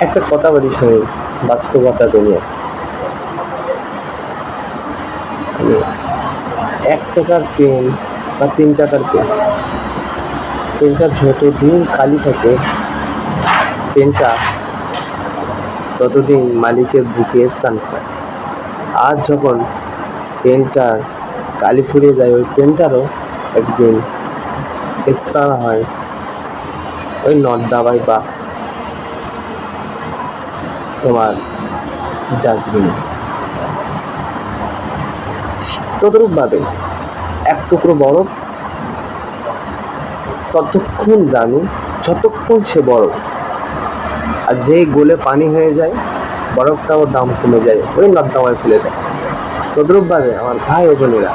একটা কথা বলি শুনি, বাস্তবতা দুনিয়া। মানে 1 টাকার পেন বা 3 টাকার পেন, পেনটা যতদিন খালি থাকে পেনটা ততদিন মালিকের বুকে স্থান পায়। আর যখন পেনটার কালি ফুরিয়ে যায় ওই পেনটারও একদিন স্থান হয় ওই নর্দমায় বা তোমার ডাস্টবিনে। তদ্রূপভাবে এক টুকরো বরফ ততক্ষণ দামি যতক্ষণ সে বরফ, আর যেই গলে পানি হয়ে যায় বরফটাও দাম কমে যায়, ওই নর্দমায় ফেলে দেয়। তদ্রূপভাবে আমার ভাই ও বোনেরা,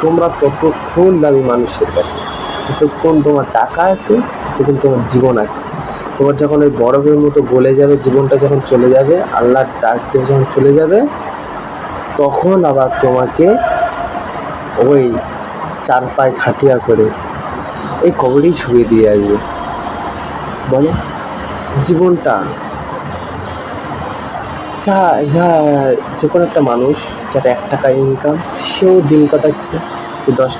তোমরা ততক্ষণ দামি মানুষের কাছে, যতক্ষণ তোমার টাকা আছে ততক্ষণ তোমার জীবন আছে। তোমার যখন ওই বরফের মতো গলে যাবে, জীবনটা যখন চলে যাবে, আল্লাহর ডাক দিয়ে যখন চলে যাবে, তখন আবার তোমাকে ওই 4 পায়ে খাটিয়া করে এই কবরেই ছুঁয়ে দিয়ে আসবে। বলো, জীবনটা যা যা যে কোনো একটা মানুষ যার 1 টাকা ইনকাম, সেও দিন কাটাচ্ছে 10